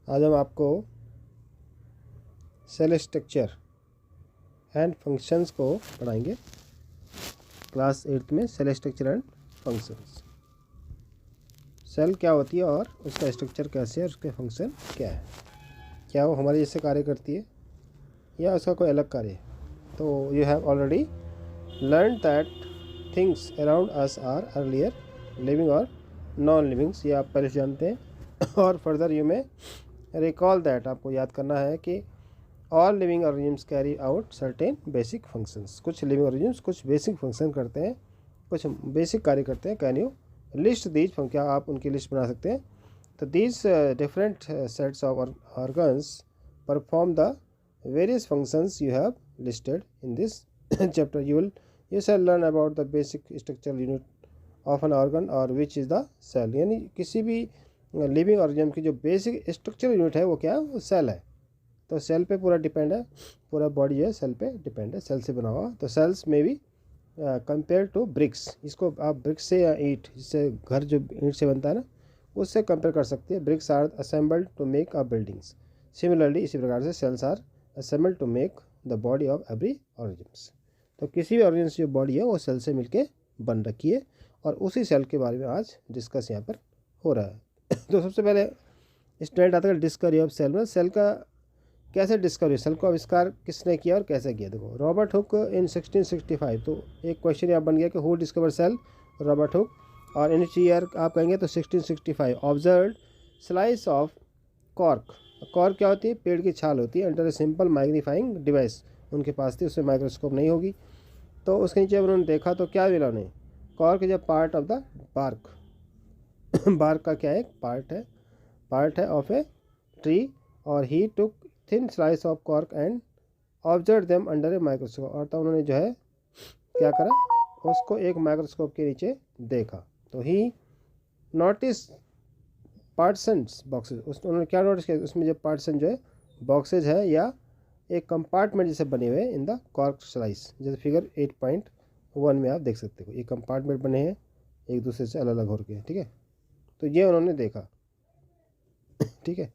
आज हम आपको सेल स्ट्रक्चर एंड फंक्शंस को पढ़ाएंगे। क्लास 8 में cell structure and functions. Cell क्या होती है और उसका स्ट्रक्चर कैसे है, उसके फंक्शन क्या है, क्या वो हमारे जैसे कार्य करती है या उसका कोई अलग कार्य है। तो you have already learn that things around us are earlier living और नॉन लिविंग्स, ये आप पहले से जानते हैं। और further you may recall that, आपको याद करना है कि all living organisms carry out certain basic functions. कुछ लिविंग ऑर्गेनिम्स कुछ बेसिक फंक्शन करते हैं, कुछ बेसिक कार्य करते हैं। कैन यू लिस्ट दीज, क्या आप उनकी लिस्ट बना सकते हैं। तो these different sets of organs perform the various functions you have listed in this chapter. You shall learn about the basic structural unit of an organ or which is the cell। यानी किसी भी living organism की जो basic structural unit है वो क्या है, वो सेल है। तो सेल पे पूरा डिपेंड है, पूरा बॉडी जो है सेल पे डिपेंड है, सेल से बना हुआ। तो सेल्स में भी कंपेयर टू ब्रिक्स, इसको आप ब्रिक्स से या ईंट, जिससे घर जो ईंट से बनता है ना, उससे कंपेयर कर सकते हैं। Bricks are assembled to make a buildings. Similarly इसी प्रकार से cells are assembled to make the body of every organisms. तो किसी भी ऑर्गेनिम्स जो बॉडी है वो सेल से मिलके बन रखी है, और उसी सेल के बारे में आज डिस्कस यहाँ पर हो रहा है। तो सबसे पहले स्टूडेंट आता है डिस्कवरी ऑफ सेल में। सेल का कैसे डिस्कवरी, सेल को आविष्कार किसने किया और कैसे किया। देखो रॉबर्ट हुक इन 1665। तो एक क्वेश्चन यहाँ बन गया कि who discover cell, Robert Hooke. और इन ईयर आप कहेंगे तो 1665। Observe slice of cork. Cork क्या होती है, पेड़ की छाल होती है। Under a simple magnifying device उनके पास थी, उसमें माइक्रोस्कोप नहीं होगी। तो उसके नीचे उन्होंने देखा तो क्या मिला उन्हें, cork is a part of the bark. Bark का क्या है, पार्ट है ऑफ ए ट्री। और he took thin slice of cork and observe them under a microscope. और तब उन्होंने जो है क्या करा, उसको एक माइक्रोस्कोप के नीचे देखा। तो ही नोटिस पार्टसन्स बॉक्सेज, उन्होंने क्या नोटिस किया, उसमें जो पार्टसन जो है बॉक्सेज है या एक कंपार्टमेंट जैसे बने हुए इन द कॉर्क स्लाइस, जैसे फिगर 8.1 में आप देख सकते हो। ये कंपार्टमेंट बने हैं एक दूसरे से अलग अलग होकर, ठीक है। तो ये उन्होंने देखा, ठीक है।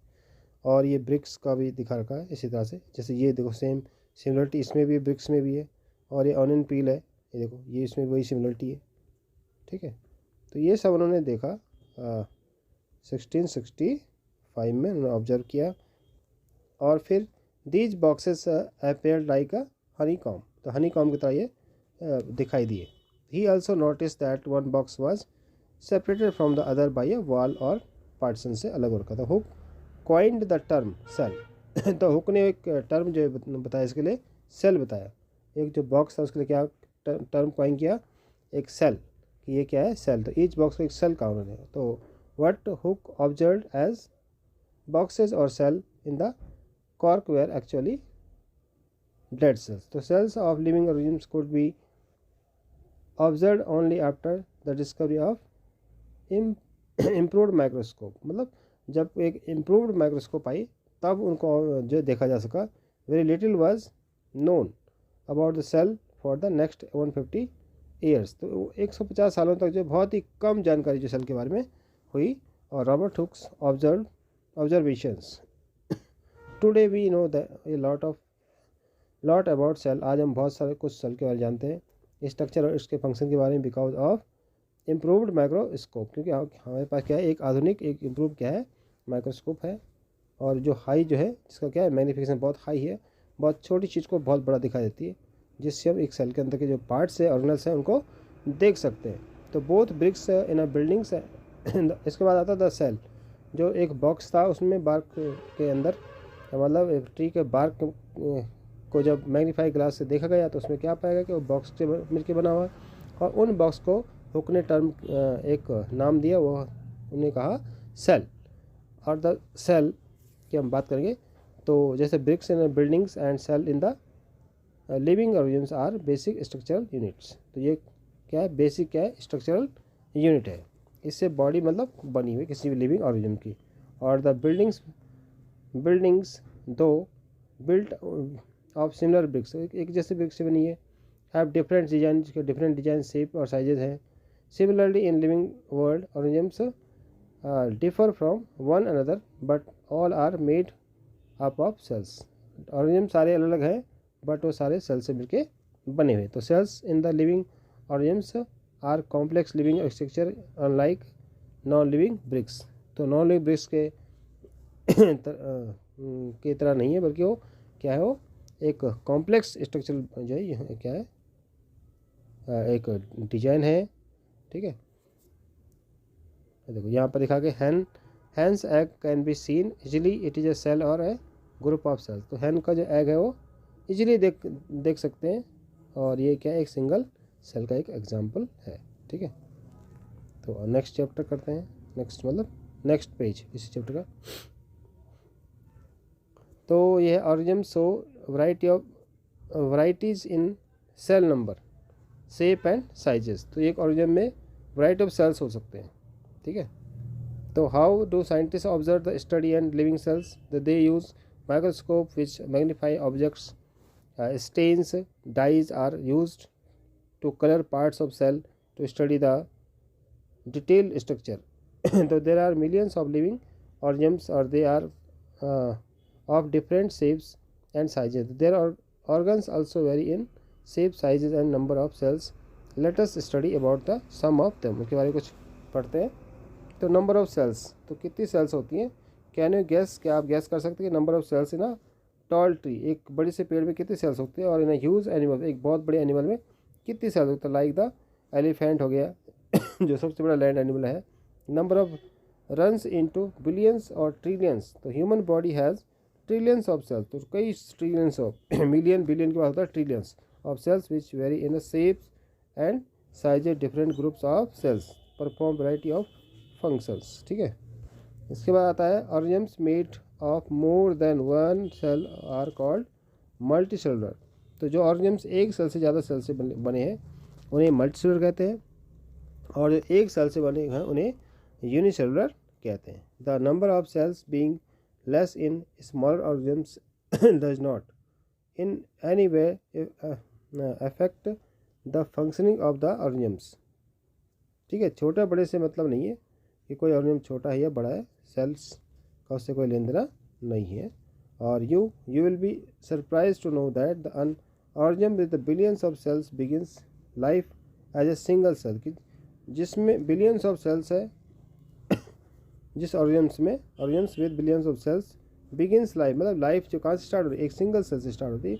और ये ब्रिक्स का भी दिखा रखा है इसी तरह से, जैसे ये देखो सेम सिमिलरिटी इसमें भी है, ब्रिक्स में भी है। और ये ऑनियन पील है, ये देखो ये इसमें वही सिमिलरिटी है, ठीक है। तो ये सब उन्होंने देखा 1665 में उन्होंने ऑब्जर्व किया। और फिर these boxes appear like a honeycomb. तो हनी कॉम की तरह ये दिखाई दिए। He also notice that one box was separated from the other by a wall और पार्टीशन से अलग हो रखा था। Hooke coined the term cell. तो हुक ने एक टर्म जो बताया इसके लिए, सेल बताया। एक जो बॉक्स था उसके लिए क्या टर्म कॉइन किया, एक सेल, कि ये क्या है, सेल। तो ईच बॉक्स को एक सेल कहा उन्होंने। तो what Hooke observed as boxes और cell in the cork were actually dead cells. तो cells of living organisms could be observe only after the discovery of improved microscope. मतलब जब एक इम्प्रूव्ड माइक्रोस्कोप आई तब उनको जो देखा जा सका। Very little was known about the cell for the next 150 years. तो 150 सालों तक जो बहुत ही कम जानकारी जो सेल के बारे में हुई। और Robert Hooke's observations. Today we know the lot about cell. आज हम बहुत सारे कुछ सेल के बारे में जानते हैं, स्ट्रक्चर और इसके फंक्शन के बारे में, बिकॉज ऑफ इम्प्रूव्ड माइक्रोस्कोप। क्योंकि हमारे पास क्या है, एक आधुनिक एक इम्प्रूव क्या है, माइक्रोस्कोप है। और जो हाई जो है, जिसका क्या है मैग्नीफिकेशन बहुत हाई है, बहुत छोटी चीज़ को बहुत बड़ा दिखा देती है, जिससे हम एक सेल के अंदर के जो पार्ट्स है, ऑर्गेनल्स हैं, उनको देख सकते हैं। तो बोथ ब्रिक्स इन अ बिल्डिंग्स। इसके बाद आता था सेल, जो एक बॉक्स था उसमें बार्क के अंदर, मतलब एक ट्री के बार्क को जब मैग्नीफाई ग्लास से देखा गया तो उसमें क्या पाएगा कि वो बॉक्स से मिलकर बना हुआ है। और उन बॉक्स को हुक ने टर्म एक नाम दिया, वो उन्हें कहा सेल। और द सेल की हम बात करेंगे तो जैसे bricks in buildings and cell in the living organisms are basic structural units. तो ये क्या है, बेसिक क्या है, स्ट्रक्चरल यूनिट है। इससे बॉडी मतलब बनी हुई किसी भी लिविंग ऑर्गेनिज्म की। और the buildings though built of similar bricks, एक जैसे ब्रिक्स से बनी है, हैव डिफरेंट डिजाइन, शेप और साइजेज हैं। Similarly in living world organisms differ from one another but all are made up of cells. Organism सारे अलग अलग हैं बट वो सारे सेल से मिलके बने हुए। तो cells in the living organisms are complex living structure unlike non living bricks. तो नॉन लिविंग ब्रिक्स के तरह नहीं है, बल्कि वो क्या है, वो एक कॉम्प्लेक्स स्ट्रक्चर जो है, ये क्या है, एक डिजाइन है। ठीक है, देखो यहाँ पर दिखा के hen's egg can be seen easily, it is a cell और ए ग्रुप ऑफ सेल्स। तो हैन का जो एग है वो इजीली देख सकते हैं, और ये क्या है, एक सिंगल सेल का एक एग्जांपल है। ठीक है, तो नेक्स्ट चैप्टर करते हैं, नेक्स्ट मतलब नेक्स्ट पेज इसी चैप्टर का। तो ये organism show varieties in cell number, shape and sizes. तो एक ऑर्गेनिज्म में वैरायटी ऑफ सेल्स हो सकते हैं। ठीक है, तो how do scientist observe the study and living cells? They use microscope which magnify objects, stains, dyes are used to color parts of cell to study the detailed structure. So there are millions of living organisms, or they are of different shapes and sizes. Their organs also vary in shape, sizes and number of cells. Let us study about the sum of them. उसके बारे में कुछ पढ़ते हैं। तो number of cells, तो कितनी sales होती हैं? कैन यू गेस, क्या आप गेस कर सकते हैं कि number of cells in a tall tree, एक बड़ी से पेड़ में कितनी सेल्स होती है, और इन ह्यूज एनिमल, एक बहुत बड़े एनिमल में कितनी सेल्स होती है? लाइक द एलिफेंट हो गया जो सबसे बड़ा लैंड एनिमल है। Number of runs into billions और ट्रिलियंस। तो human body has trillions of cells, तो कई ट्रिलियंस ऑफ मिलियन बिलियन के बाद होता है trillions of cells which vary in the shapes and sizes. Different groups of cells perform variety of functions. ठीक है, इसके बाद आता है organisms made of more than one cell are called multi cellular. तो जो ऑर्गेनिज्म्स एक सेल से ज़्यादा सेल से बने हैं उन्हें मल्टी सेलुलर कहते हैं, और जो एक सेल से बने हैं उन्हें यूनिसेलुलर कहते हैं। The number of sales being less in smaller organisms does not in any way affect the functioning of the organisms. ठीक है, छोटे बड़े से मतलब नहीं है कि कोई ऑर्गेनिज्म छोटा है या बड़ा है, सेल्स का उससे कोई लेन देना नहीं है। और you will be surprise to know that the an organism with the billions of cells begins life as a single cell, की जिसमें बिलियंस ऑफ सेल्स है, जिस organisms with billions of cells begins life, मतलब life जो कहाँ से start होती है, एक सिंगल सेल से स्टार्ट होती है,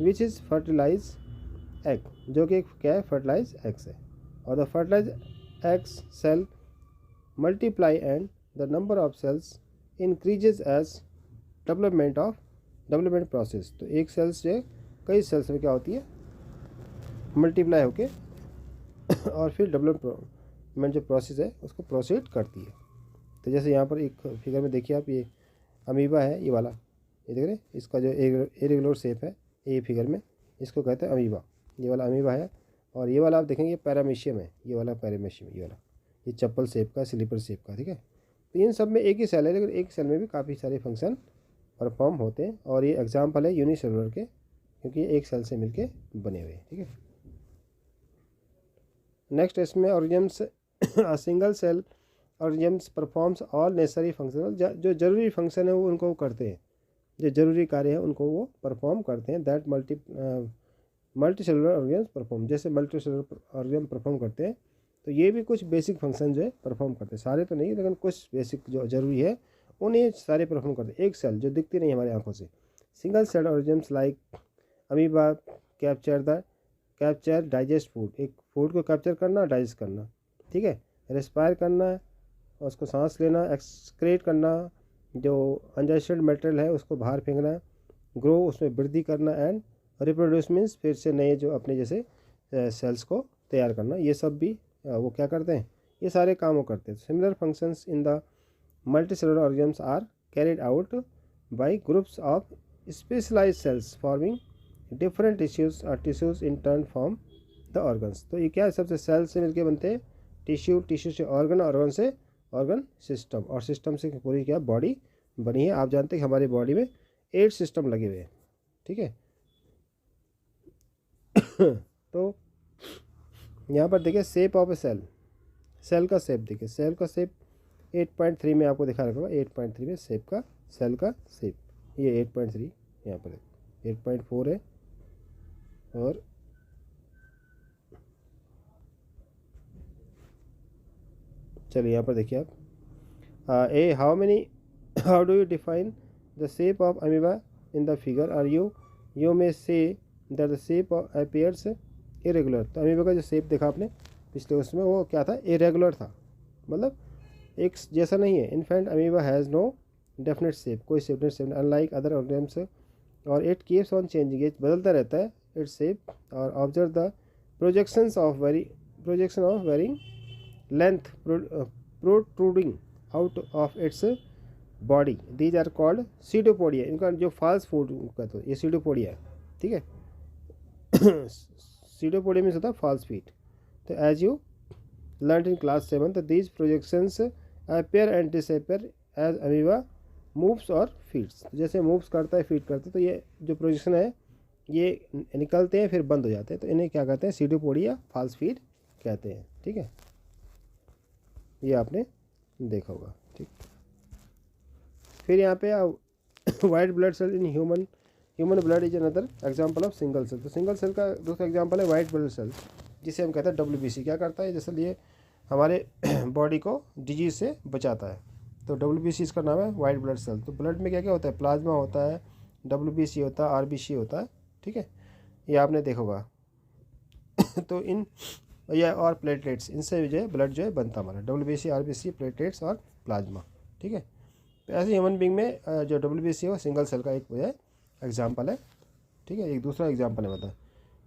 विच इज़ फर्टिलाइज एग, जो कि क्या है, फर्टिलाइज एग्स है। और the fertilize eggs cell multiply and the number of cells increases as development process. तो एक सेल्स जो है कई सेल्स में क्या होती है, मल्टीप्लाई होके और फिर डेवलपमेंट जो प्रोसेस है उसको प्रोसीड करती है। तो जैसे यहाँ पर एक फिगर में देखिए आप, ये अमीबा है, ये वाला, ये देख रहे हैं, इसका जो इरेगुलर शेप है ये फिगर में, इसको कहते हैं अमीबा। ये वाला अमीबा है, और ये वाला आप देखेंगे पैरामीशियम है, ये वाला पैरामीशियम, ये वाला ये चप्पल शेप का, स्लीपर शेप का। ठीक है, तो इन सब में एक ही सेल है, लेकिन एक सेल में भी काफ़ी सारे फंक्शन परफॉर्म होते हैं, और ये एग्जाम्पल है यूनिसेलुलर के, क्योंकि ये एक सेल से मिलके बने हुए हैं। ठीक है, नेक्स्ट इसमें organisms single cell organisms performs all necessary function, जो जरूरी फंक्शन है वो उनको करते हैं, जो जरूरी कार्य है उनको वो परफॉर्म करते हैं। That multi cellular organism perform, जैसे मल्टी सेलुलर ऑर्गेनिज्म परफॉर्म करते हैं, तो ये भी कुछ बेसिक फंक्शन जो है परफॉर्म करते हैं, सारे तो नहीं लेकिन कुछ बेसिक जो जरूरी है उन्हें सारे परफॉर्म करते हैं। एक सेल जो दिखती नहीं हमारी आंखों से, single cell organisms like amoeba capture digest food, एक फूड को कैप्चर करना, डाइजेस्ट करना। ठीक है, रेस्पायर करना, उसको सांस लेना, एक्सक्रेट करना, जो अनडाइजेस्टेड मटेरियल है उसको बाहर फेंकना, ग्रो उसमें वृद्धि करना, एंड रिप्रोड्यूस मीन्स फिर से नए जो अपने जैसे सेल्स को तैयार करना। ये सब भी वो क्या करते हैं, ये सारे काम वो करते हैं। Similar functions in the multi cellular organisms are carried out by groups of specialized cells forming different tissues in turn form the organs. तो ये क्या है, सबसे सेल से मिलके बनते हैं टिश्यू से ऑर्गन, ऑर्गन से ऑर्गन सिस्टम, और सिस्टम से पूरी क्या बॉडी बनी है। आप जानते हैं कि हमारी बॉडी में 8 सिस्टम लगे हुए हैं। ठीक है तो यहाँ पर देखिए shape of a cell, cell का शेप देखिए, सेल का शेप 8.3 में आपको दिखा रखा होगा, 8.3 में शेप का, सेल का शेप, ये 8.3 यहाँ पर है, 8.4 है, और चलिए यहाँ पर देखिए आप, uh how many, how do you define the shape of amoeba in the figure, और you may say that the shape appears irregular. तो अमीबा का जो शेप देखा आपने पिछले उसमें, वो क्या था, इरेगुलर था, मतलब एक जैसा नहीं है। In fact amoeba has no definite shape, कोई separate shape, unlike other organisms, और इट कीप्स ऑन चेंजिंग, ये बदलता रहता है इट्स शेप, और observe the projection of varying length protruding out of its body, these are called pseudopodia. इनका जो false food का, तो ये सीडोपोडिया है, ठीक है। सीडोपोडिया मीन्स होता है फॉल्स फीट। तो as you learn in class 7, तो these projections appear and disappear as amoeba moves और फीड्स। जैसे मूव्स करता है, फीड करता है, तो ये जो प्रोजेक्शन है ये निकलते हैं फिर बंद हो जाते हैं, तो इन्हें क्या कहते हैं, सीडोपोडिया फॉल्स फीड कहते हैं, ठीक है। ये आपने देखा होगा, ठीक। फिर यहाँ पे white blood cell in human blood is another example of single cell. तो सिंगल सेल का दूसरा एग्जांपल है वाइट ब्लड सेल, जिसे हम कहते हैं WBC। क्या करता है, जैसे ये हमारे बॉडी को डिजीज से बचाता है, तो WBC इसका नाम है, वाइट ब्लड सेल। तो ब्लड में क्या क्या होता है, प्लाज्मा होता है, WBC होता है, RBC होता है, ठीक है, ये आपने देखा होगा। तो इन या और प्लेटलेट्स, इनसे जो है ब्लड जो है बनता हमारा, WBC, RBC, प्लेटलेट्स और प्लाज्मा, ठीक है। तो ऐसे ह्यूमन बींग में जो WBC है वो सिंगल सेल का एक जो है एग्जाम्पल है, ठीक है। एक दूसरा एग्जाम्पल है मतलब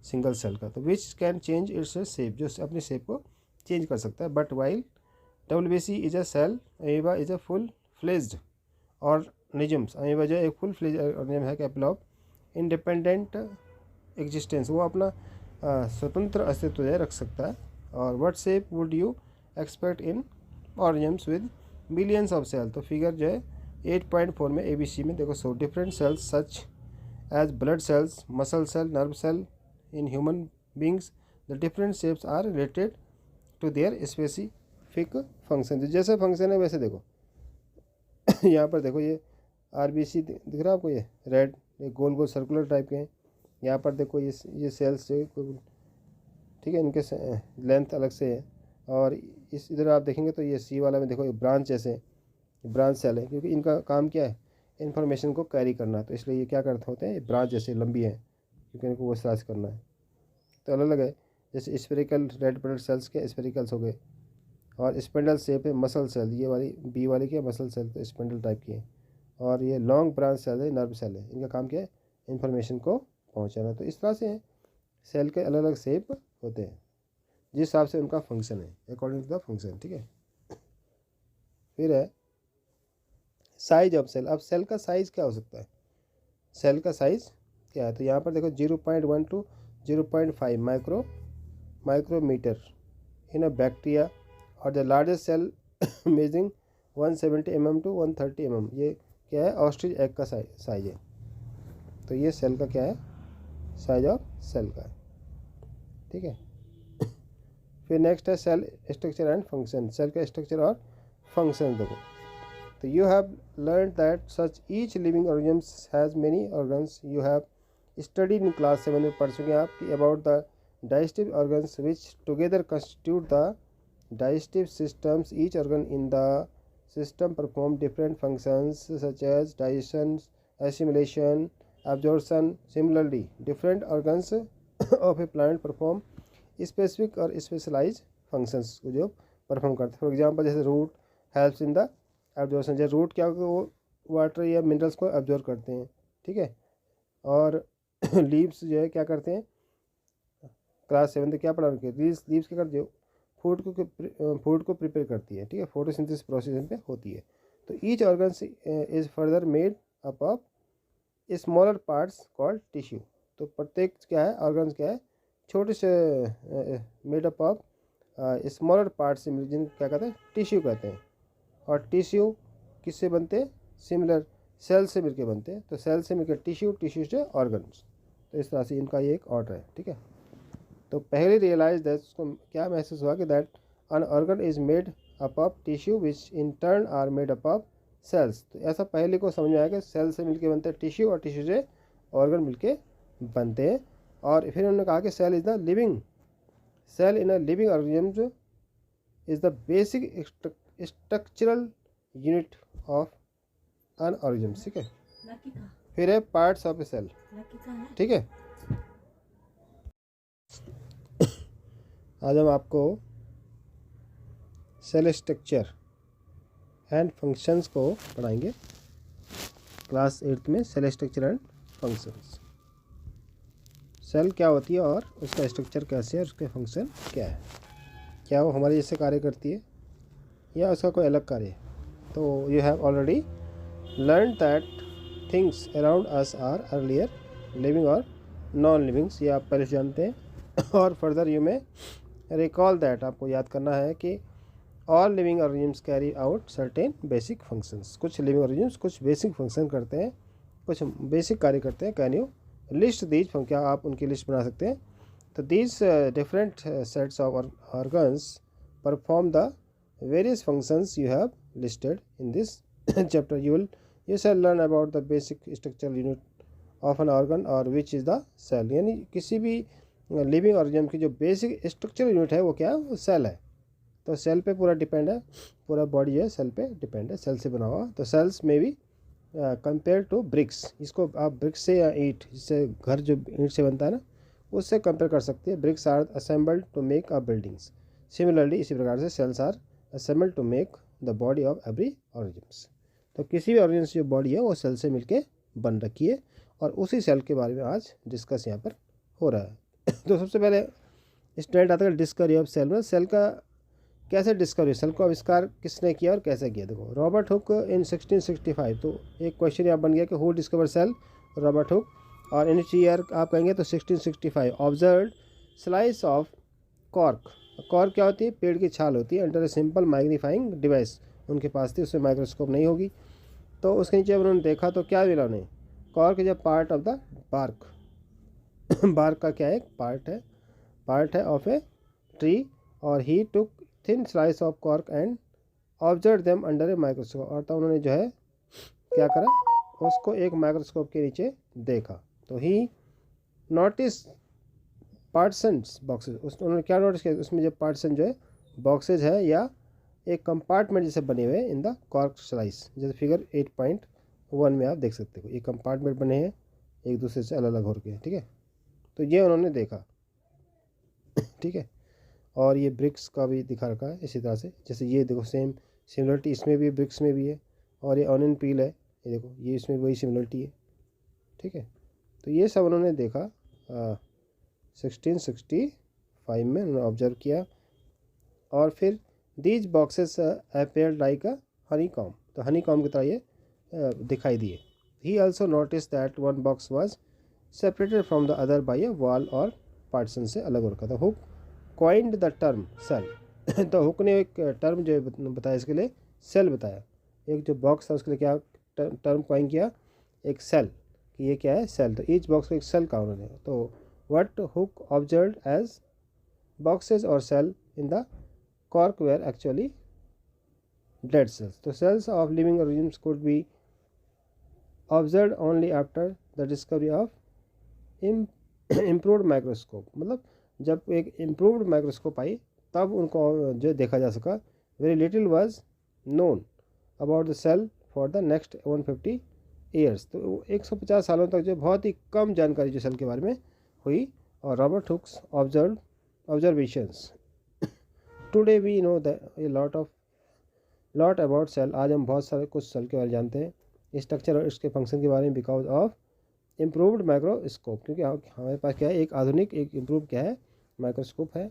सिंगल सेल का, तो which can change its shape, जो अपनी शेप को चेंज कर सकता है। But while WBC is a cell, amoeba is a full fledged organisms. Amoeba जो है एक फुल फ्लेज ऑर्गेनिज्म है, कैपेबल ऑफ इंडिपेंडेंट एग्जिस्टेंस, वो अपना स्वतंत्र अस्तित्व है रख सकता है। और what shape would you expect in organisms with billions of cell. तो फिगर जो है 8.4 में ABC में देखो, so different cells such as blood cells, muscle cell, nerve cell in human beings, the different shapes are related to their specific function. जैसे function है वैसे देखो यहाँ पर देखो, ये RBC दिख रहा है आपको, ये रेड, ये गोल गोल सर्कुलर टाइप के हैं। यहाँ पर देखो ये सेल्स जो, ठीक है, इनके लेंथ अलग से है। और इस इधर आप देखेंगे तो ये C वाला में देखो, ये ब्रांच जैसे ब्रांच सेल है, क्योंकि इनका काम क्या है, इन्फॉर्मेशन को कैरी करना, तो इसलिए ये क्या करते होते हैं, ब्रांच जैसे लंबी है, क्योंकि इनको वो स्लाइस करना है। तो अलग अलग है, जैसे स्फेरिकल रेड ब्लड सेल्स के स्फेरिकल्स हो गए, और स्पेंडल शेप है मसल सेल, ये वाली B वाली क्या मसल सेल, तो स्पेंडल टाइप की है। और ये लॉन्ग ब्रांच सेल है, नर्व सेल है, इनका काम क्या है, इन्फॉर्मेशन को पहुँचाना। तो इस तरह से सेल के अलग अलग शेप होते हैं, जिस हिसाब से उनका फंक्शन है, अकॉर्डिंग टू द फंक्शन, ठीक है। फिर है साइज ऑफ सेल। अब सेल का साइज क्या हो सकता है, सेल का साइज क्या है, तो यहाँ पर देखो 0.1 to 0.5 micrometre in a bacteria, और the largest cell measuring 170 mm to 130 mm, ये क्या है, ऑस्ट्रिच एग का साइज है। तो ये सेल का क्या है, साइज ऑफ सेल का है, ठीक है। फिर नेक्स्ट है cell structure and function. Cell का स्ट्रक्चर और फंक्शन देखो, तो you have learn that such each living organism has many organs. You have studied in class 7 में पढ़ चुके हैं आप कि about the digestive organs which together constitute the digestive systems. Each organ in the system perform different functions such as digestion, assimilation, absorption. Similarly, different organs of a plant perform specific और specialized functions को जो perform करते हैं। For example जैसे root helps in the absorption, जैसे root क्या होगा, वो वाटर या मिनरल्स को एब्जॉर्ब करते हैं, ठीक है। और लीव्स जो है क्या करते हैं, क्लास 7 में क्या पढ़ा रखे, लीव्स क्या करते हैं, फूड को प्रिपेयर करती है, ठीक है, फोटोसिंथेसिस प्रोसेस पे होती है। तो each organ is further made up of smaller parts called tissue. तो प्रत्येक क्या है, ऑर्गन्स क्या है, छोटे से made up of smaller parts से, जिन क्या कहते हैं, टिश्यू कहते हैं। और टिश्यू किससे बनते हैं, सिमिलर सेल से मिलकर बनते हैं। तो सेल से मिलकर टिश्यू, टिश्यू से ऑर्गन्स। तो इस तरह से इनका ये एक ऑर्डर है, ठीक है। तो पहले रियलाइज दैट, उसको क्या महसूस हुआ कि that an organ is made up of tissue which in turn are made up of cells. तो ऐसा पहले को समझ में आया कि सेल से मिलके बनते हैं टिश्यू और टिश्यू से ऑर्गन मिलके बनते हैं। और फिर उन्होंने कहा कि cell is the living cell in a living organism is the basic structural unit of an organism. ठीक है, फिर है पार्ट्स ऑफ ए सेल। ठीक है, आज हम आपको सेल स्ट्रक्चर एंड फंक्शंस को पढ़ाएंगे क्लास 8 में। Cell structure and functions, cell क्या होती है और उसका स्ट्रक्चर कैसे है, उसके फंक्शन क्या है, क्या वो हमारे जैसे कार्य करती है या उसका कोई अलग कार्य है। तो you have already learn that things around us are earlier living और नॉन लिविंग्स, ये आप पहले से जानते हैं। और further you may recall that, आपको याद करना है कि all living organisms carry out certain basic functions. कुछ लिविंग ऑर्गेनिज्म्स कुछ बेसिक फंक्शन करते हैं, कुछ बेसिक कार्य करते हैं। कैन यू लिस्ट दीज, क्या आप उनकी लिस्ट बना सकते हैं। तो these different sets of organs perform the various functions you have listed in this chapter. You shall learn about the basic structural unit of an organ और which is the cell. यानी किसी भी living organism की जो basic structural unit है वो क्या है, वो सेल है। तो सेल पे पूरा डिपेंड है, पूरा बॉडी है सेल पे डिपेंड है, सेल से बना हुआ। तो सेल्स में भी कंपेयर टू ब्रिक्स, इसको आप ब्रिक्स से या ईंट, जिससे घर जो ईंट से बनता है ना, उससे कंपेयर कर सकते हैं। Bricks are assembled to make a buildings. Similarly इसी प्रकार से cells are assembled to make the body of every organism. तो किसी भी ऑर्गेनिज्म की जो बॉडी है वो सेल से मिलके बन रखी है, और उसी सेल के बारे में आज डिस्कस यहाँ पर हो रहा है। तो सबसे पहले स्टूडेंट आता है डिस्कवरी ऑफ सेल में। सेल का कैसे डिस्कवरी, सेल को आविष्कार किसने किया और कैसे किया। देखो, रॉबर्ट हुक इन 1665। तो एक क्वेश्चन यहाँ बन गया कि who discover cell, Robert Hooke. और इन ईयर आप कहेंगे तो 1665। Observe slice of cork. Cork क्या होती है, पेड़ की छाल होती है। Under a simple magnifying device उनके पास थी, उसमें माइक्रोस्कोप नहीं होगी। तो उसके नीचे उन्होंने देखा तो क्या मिला उन्हें, cork is a part of the bark. Bark का क्या है, पार्ट है ऑफ ए ट्री। और he took thin slice of cork and observe them under a microscope. और तो उन्होंने जो है क्या करा, उसको एक माइक्रोस्कोप के नीचे देखा। तो ही नोटिस पार्टसन्स बॉक्सेस, उन्होंने क्या नोटिस किया, उसमें जो पार्टसन जो है बॉक्सेज है या एक कंपार्टमेंट जैसे बने हुए इन द कॉर्क स्लाइस, जैसे फिगर 8.1 में आप देख सकते हो। ये कंपार्टमेंट बने हैं एक दूसरे से अलग अलग होकर। ठीक है, तो ये उन्होंने देखा। ठीक है, और ये ब्रिक्स का भी दिखा रखा है इसी तरह से। जैसे ये देखो, सेम सिमिलरिटी इसमें भी ब्रिक्स में भी है। और ये ऑनियन पील है, ये देखो, ये इसमें वही सिमिलरिटी है। ठीक है, तो ये सब उन्होंने देखा 1665 में उन्होंने ऑब्जर्व किया। और फिर these boxes appear like a honeycomb. तो हनी कॉम की तरह ये दिखाई दिए। He also notice that one box was separated from the other by a wall और पार्टीशन से अलग हो रखा था। Hooke coined the term cell. तो हुक ने एक टर्म जो बताया इसके लिए, सेल बताया। एक जो बॉक्स था उसके लिए क्या टर्म कॉइन किया, एक सेल, कि ये क्या है, सेल। तो ईच बॉक्स को एक सेल कहा उन्होंने। तो what Hooke observed as boxes और cell in the cork were actually dead cells. So cells of living organisms could be observed only after the discovery of improved microscope. मतलब जब एक improved microscope आई तब उनको जो देखा जा सका। Very little was known about the cell for the next 150 years. तो 150 सालों तक जो बहुत ही कम जानकारी जो सेल के बारे में हुई। और Robert Hooke's observations. Today we know the lot about cell. आज हम बहुत सारे कुछ सेल के बारे में जानते हैं, स्ट्रक्चर और इसके फंक्शन के बारे में, बिकॉज ऑफ इम्प्रूव्ड माइक्रोस्कोप। क्योंकि हमारे पास क्या है, एक आधुनिक एक इम्प्रूव क्या है, माइक्रोस्कोप है।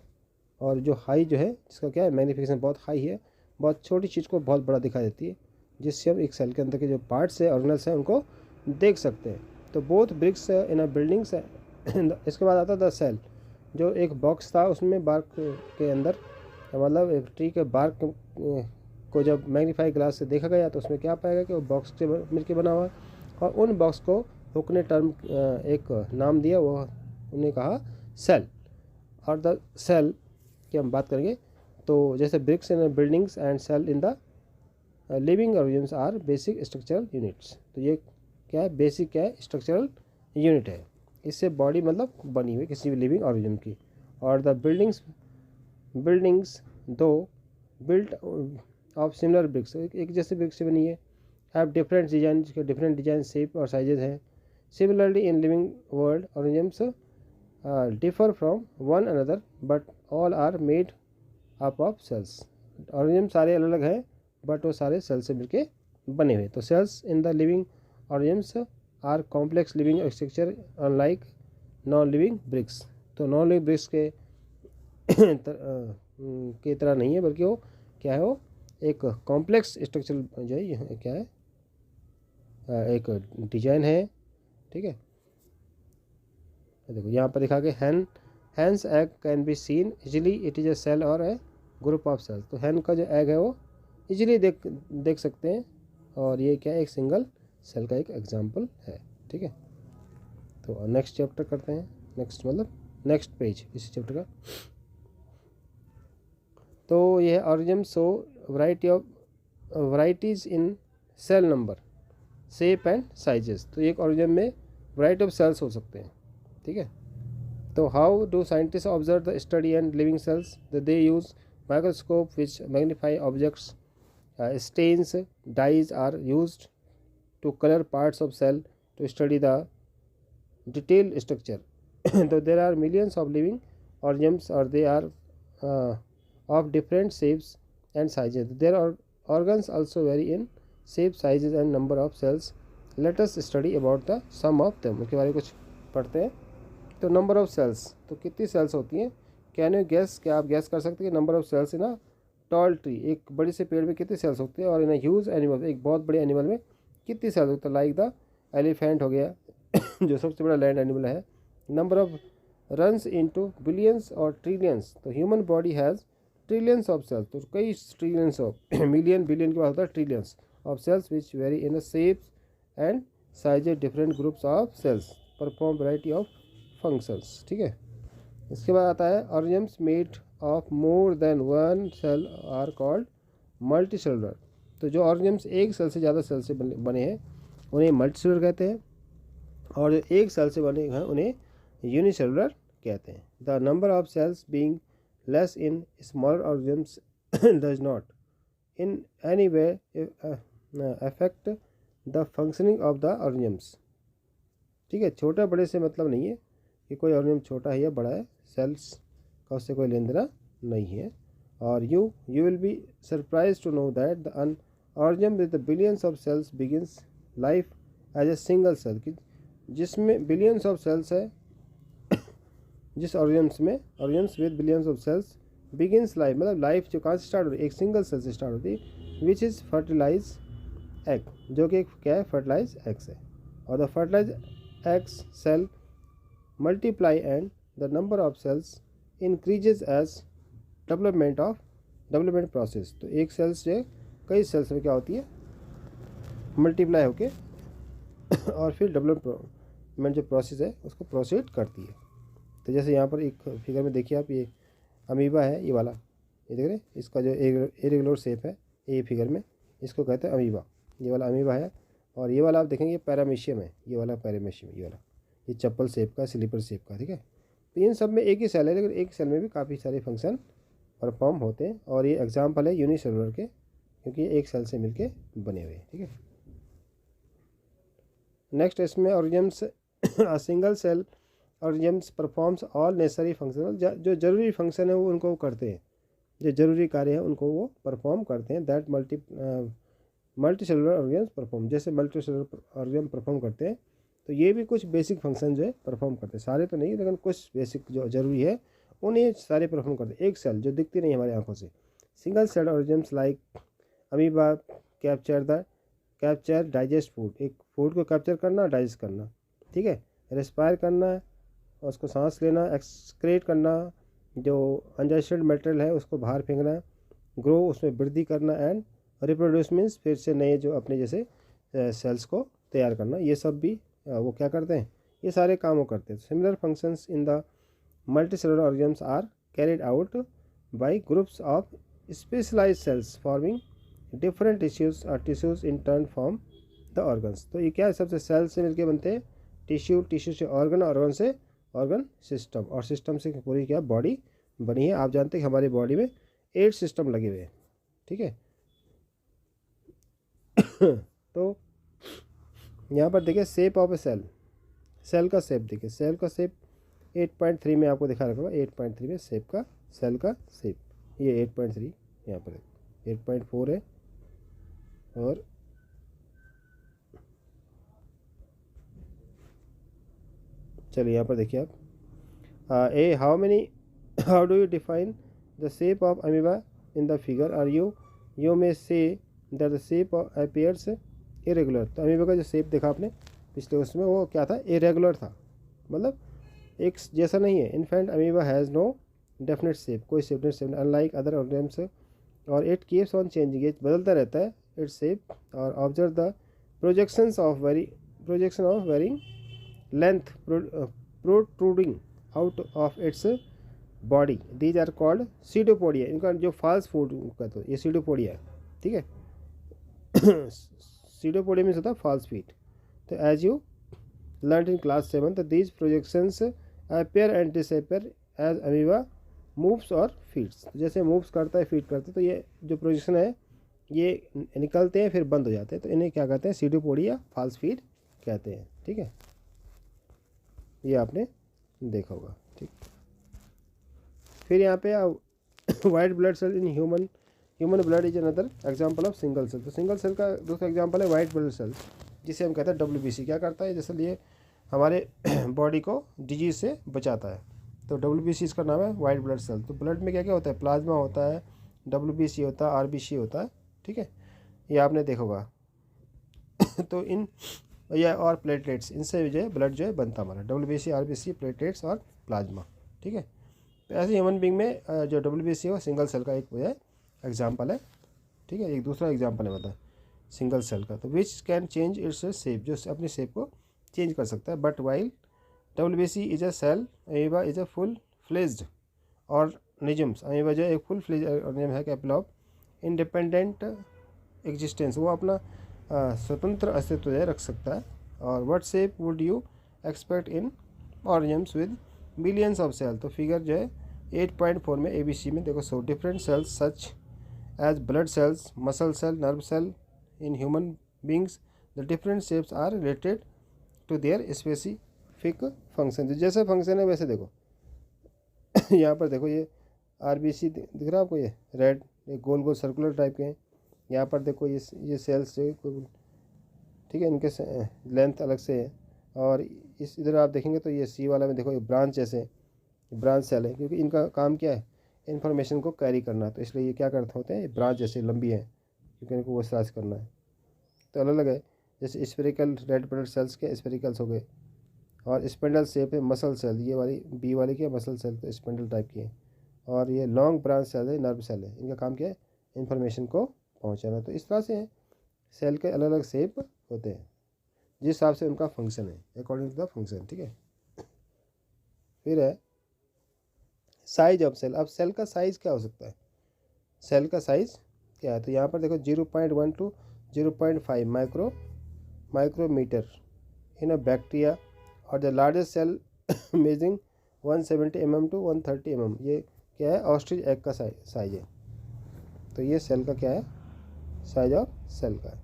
और जो हाई जो है, जिसका क्या है, मैग्नीफिकेशन बहुत हाई है, बहुत छोटी चीज़ को बहुत बड़ा दिखा देती है, जिससे हम एक सेल के अंदर के जो पार्ट्स है, ऑर्गेनल्स हैं, उनको देख सकते हैं। तो बोथ ब्रिक्स इन अ बिल्डिंग्स है। इसके बाद आता था सेल, जो एक बॉक्स था, उसमें बार्क के अंदर, मतलब एक ट्री के बार्क को जब मैग्नीफाई ग्लास से देखा गया तो उसमें क्या पाएगा कि वो बॉक्स से मिलकर बना हुआ है। और उन बॉक्स को हुक ने टर्म एक नाम दिया, वो उन्हें कहा सेल। और द सेल की हम बात करेंगे, तो जैसे bricks in buildings and cell in the living organisms are basic structural units. तो ये क्या है, बेसिक क्या है, स्ट्रक्चरल यूनिट है। इससे बॉडी मतलब बनी हुई किसी भी लिविंग ऑर्गेनिज्म की। और the buildings though built of similar bricks, एक जैसे ब्रिक्स से बनी है, have different design, different design, shape और साइजेज हैं। Similarly in living world organisms differ from one another but all are made up of cells. Organism सारे अलग अलग हैं बट वो सारे सेल से मिलके बने हुए। तो cells in the living organisms are complex living structure unlike non living bricks. तो नॉन लिविंग ब्रिक्स के तरह नहीं है, बल्कि वो क्या है, वो एक कॉम्प्लेक्स स्ट्रक्चर जो है, ये क्या है, एक डिजाइन है। ठीक है, देखो यहाँ पर दिखा के hen's egg can be seen easily, it is a cell और ए ग्रुप ऑफ सेल्स। तो हैन का जो एग है वो इजीली देख सकते हैं, और ये क्या है, एक सिंगल सेल का एक एग्जांपल है। ठीक है, तो नेक्स्ट चैप्टर करते हैं, नेक्स्ट मतलब नेक्स्ट पेज इस चैप्टर का। तो ये organism show varieties in cell number, shape and sizes. तो एक ऑर्गेनिज्म में वराइटी ऑफ सेल्स हो सकते हैं। ठीक है, तो how do scientist observe the study and living cells? They use microscope which magnify objects, stains, dyes are used to color parts of cell to study the detailed structure. So there are millions of living organisms, or they are of different shapes and sizes. Their organs also vary in shape, sizes and number of cells. Let us study about the sum of them. उसके बारे में कुछ पढ़ते हैं। तो number of cells, तो कितनी sales होती हैं? कैन यू गैस, क्या आप गैस कर सकते हैं कि number of cells in a tall tree, एक बड़ी से पेड़ में कितनी सेल्स होती है, और इन अ ह्यूज एनिमल, एक बहुत बड़े एनिमल में कितनी सेल्स होती है? लाइक द एलिफेंट हो गया जो सबसे बड़ा लैंड एनिमल है। Number of runs into billions और ट्रिलियंस। तो human body has trillions of cells, तो कई ट्रिलियंस ऑफ मिलियन बिलियन के बाद होता है trillions of cells which vary in shapes and sizes. Different groups of cells perform variety of functions. ठीक है, इसके बाद आता है organisms made of more than one cell are called multi cellular. तो जो ऑर्गेनिज्म्स एक सेल से ज़्यादा सेल से बने हैं उन्हें मल्टी सेलुलर कहते हैं, और जो एक सेल से बने हैं उन्हें यूनिसेलुलर कहते हैं। The number of sales being less in smaller organisms does not in any way affect the functioning of the organisms. ठीक है, छोटा बड़े से मतलब नहीं है कि कोई ऑर्गेनिज्म छोटा है या बड़ा है, सेल्स का उससे कोई लेन देना नहीं है। और you will be surprise to know that the an organism with the billions of cells begins life as a single cell, कि जिसमें बिलियंस ऑफ सेल्स है, जिस organisms with billions of cells begins life, मतलब life जो कहाँ से start होती है, एक सिंगल सेल से स्टार्ट होती है, विच इज़ फर्टिलाइज एग, जो कि क्या है, फर्टिलाइज एग्स है। और the fertilize eggs cell multiply and the number of cells increases as development process. तो एक सेल्स जो है कई सेल्स में क्या होती है, मल्टीप्लाई होके और फिर डेवलपमेंट जो प्रोसेस है उसको प्रोसीड करती है। तो जैसे यहाँ पर एक फिगर में देखिए आप, ये अमीबा है, ये वाला, ये देख रहे हैं, इसका जो इरेगुलर शेप है ये फिगर में, इसको कहते हैं अमीबा। ये वाला अमीबा है, और ये वाला आप देखेंगे पैरामीशियम है, ये वाला पैरामीशियम, ये वाला ये चप्पल शेप का, स्लीपर शेप का। ठीक है, तो इन सब में एक ही सेल है, लेकिन एक सेल में भी काफ़ी सारे फंक्शन परफॉर्म होते हैं, और ये एग्जाम्पल है यूनिसेलुलर के, क्योंकि एक सेल से मिलके बने हुए हैं। ठीक है, नेक्स्ट इसमें organisms single cell organisms performs all necessary function, जो जरूरी फंक्शन है वो उनको करते हैं, जो जरूरी कार्य है उनको वो परफॉर्म करते हैं। That multi cellular organism perform, जैसे मल्टी सेलुलर ऑर्गेनिज्म परफॉर्म करते हैं, तो ये भी कुछ बेसिक फंक्शन जो है परफॉर्म करते हैं, सारे तो नहीं लेकिन कुछ बेसिक जो जरूरी है उन्हें सारे परफॉर्म करते हैं। एक सेल जो दिखती नहीं हमारी आंखों से, single cell organisms like amoeba capture digest food, एक फूड को कैप्चर करना, डाइजेस्ट करना। ठीक है, रेस्पायर करना, उसको सांस लेना, एक्सक्रेट करना, जो अनडाइजेस्टेड मटेरियल है उसको बाहर फेंकना, ग्रो उसमें वृद्धि करना, एंड रिप्रोड्यूस मीन्स फिर से नए जो अपने जैसे सेल्स को तैयार करना। ये सब भी वो क्या करते हैं, ये सारे काम वो करते हैं। Similar functions in the multi cellular organisms are carried out by groups of specialized cells forming different tissues or tissues in turn form the organs। तो ये क्या है, सबसे सेल से मिलके बनते हैं टिश्यू, टिश्यू से ऑर्गन, ऑर्गन से ऑर्गन सिस्टम, और सिस्टम से पूरी क्या बॉडी बनी है। आप जानते हैं कि हमारी बॉडी में 8 सिस्टम लगे हुए हैं, ठीक है। तो यहाँ पर देखिए shape of a cell, cell का शेप देखिए, सेल का शेप 8.3 में आपको दिखा रखा होगा, 8.3 में शेप का, सेल का शेप, ये 8.3 यहाँ पर है, 8.4 है, और चलिए यहाँ पर देखिए आप uh how many how do you define the shape of amoeba in the figure, और you may say that the shape appears irregular. तो अमीबा का जो शेप देखा आपने पिछले उसमें, वो क्या था, इरेगुलर था, मतलब एक जैसा नहीं है। In fact amoeba has no definite shape, कोई definite shape, unlike other organisms, और इट कीप्स ऑन चेंजिंग, ये बदलता रहता है इट्स शेप, और observe the projection of varying length protruding out of its body, these are called pseudopodia. इनका जो false food का, तो ये सीडोपोडिया है, ठीक है। सीडोपोडिया मीन्स होता है फॉल्स फीट। तो as you learn in class 7, तो these projections appear and disappear as amoeba moves और फीड्स। जैसे मूव्स करता है, फीड करता है, तो ये जो प्रोजेक्शन है ये निकलते हैं फिर बंद हो जाते हैं, तो इन्हें क्या कहते हैं, सीडोपोडिया फॉल्स फीड कहते हैं, ठीक है। ये आपने देखा होगा, ठीक। फिर यहाँ पे white blood cell in human blood is another example of single cell. तो सिंगल सेल का दूसरा एग्जांपल है वाइट ब्लड सेल, जिसे हम कहते हैं WBC। क्या करता है, जैसे ये हमारे बॉडी को डिजीज से बचाता है, तो WBC इसका नाम है, वाइट ब्लड सेल। तो ब्लड में क्या क्या होता है, प्लाज्मा होता है, WBC होता है, RBC होता है, ठीक है, ये आपने देखा होगा। तो इन या और प्लेटलेट्स, इनसे जो है ब्लड जो है बनता हमारा, WBC, RBC, प्लेटलेट्स और प्लाज्मा, ठीक है। तो ऐसे ह्यूमन बींग में जो WBC है वो सिंगल सेल का एक जो है एग्जाम्पल है, ठीक है। एक दूसरा एग्जाम्पल है मतलब सिंगल सेल का, तो which can change its shape, जो अपनी शेप को चेंज कर सकता है। But while WBC is a cell, amoeba is a full fledged organisms. Amoeba जो एक फुल फ्लेज ऑर्गेनिज्म है, कैपेबल ऑफ इंडिपेंडेंट एग्जिस्टेंस, वो अपना स्वतंत्र अस्तित्व जो है रख सकता है। और what shape would you expect in organisms with billions of cell. तो फिगर जो है 8.4 में ABC में देखो, so different cells such as blood cells, muscle cell, nerve cell in human beings, the different shapes are related to their specific function. जैसे function है वैसे देखो यहाँ पर देखो, ये RBC दिख रहा है आपको, ये रेड, ये गोल गोल सर्कुलर टाइप के हैं। यहाँ पर देखो ये सेल्स जो, ठीक है, इनके लेंथ अलग से है। और इस इधर आप देखेंगे तो ये C वाला में देखो, ये ब्रांच जैसे ब्रांच सेल है, क्योंकि इनका काम क्या है, इन्फॉर्मेशन को कैरी करना, तो इसलिए ये क्या करते होते हैं, ये ब्रांच जैसे लंबी है, क्योंकि इनको वो साज करना है। तो अलग अलग है, जैसे स्फेरिकल रेड ब्लड सेल्स के स्फेरिकल्स हो गए, और स्पेंडल शेप है मसल सेल, ये वाली B वाली क्या मसल सेल, तो स्पेंडल टाइप की है। और ये लॉन्ग ब्रांच सेल है, नर्व सेल है, इनका काम क्या है, इन्फॉर्मेशन को पहुँचाना। तो इस तरह से सेल के अलग अलग शेप होते हैं, जिस हिसाब से उनका फंक्शन है, अकॉर्डिंग टू द फंक्शन, ठीक है। फिर है साइज ऑफ सेल। अब सेल का साइज़ क्या हो सकता है, सेल का साइज़ क्या है, तो यहाँ पर देखो 0.1 to 0.5 micrometre in a bacteria, और the largest cell measuring 170 mm to 130 mm, ये क्या है, ऑस्ट्रिच एग का साइज है। तो ये सेल का क्या है, साइज ऑफ सेल का है,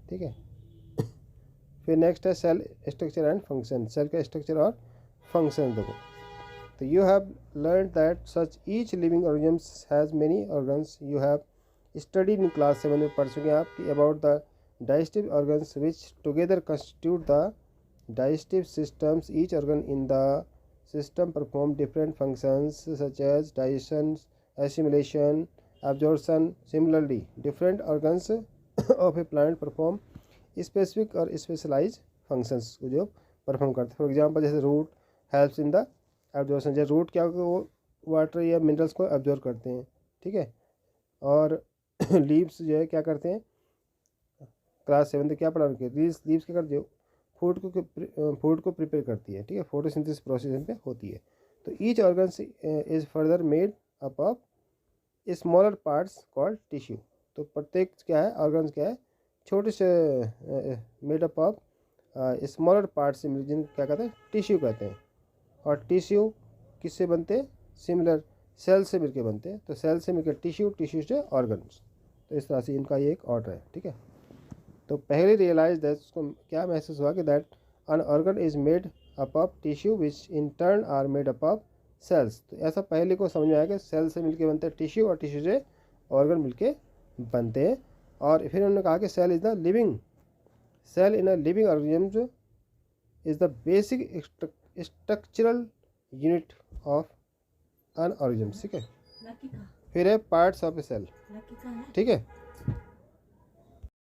ठीक है। फिर नेक्स्ट है cell structure and function. Cell का स्ट्रक्चर और फंक्शन देखो, तो you have learn that such each living organism has many organs. You have studied in class 7 में पढ़ चुके हैं आप कि about the digestive organs which together constitute the digestive systems. Each organ in the system perform different functions such as digestion, assimilation, absorption. Similarly, different organs of a plant perform specific or specialized functions जो perform करते हैं। For example जैसे root helps in the absorption, जैसे root क्या होगा, वो water या minerals को एब्जॉर्ब करते हैं, ठीक है। और लीव्स जो है क्या करते हैं, क्लास 7 में क्या पढ़ा उनके, लीव्स क्या करते हैं, फूड को प्रिपेयर करती है, ठीक है, फोटोसिंथेसिस प्रोसेस पे होती है। तो each organ is further made up of smaller parts called tissue. तो प्रत्येक क्या है, ऑर्गन्स क्या है, छोटे से made up of smaller part से मिल, जिन क्या कहते हैं, टिश्यू कहते हैं। और टिश्यू किससे बनते हैं, सिमिलर सेल से मिलकर बनते हैं। तो सेल से मिलकर टिश्यू, टिश्यू से ऑर्गन्स। तो इस तरह से इनका ये एक ऑर्डर है, ठीक है। तो पहले रियलाइज दैट, उसको क्या महसूस हुआ कि that an organ is made up of tissue which in turn are made up of cells. तो ऐसा पहले को समझ में आया कि सेल से मिलके बनते हैं टिश्यू और टिश्यू से ऑर्गन मिलके बनते हैं। और फिर उन्होंने कहा कि cell is the living, cell in a living organism is the basic structural unit of an organism, ठीक है। फिर है पार्ट्स ऑफ ए सेल, ठीक है।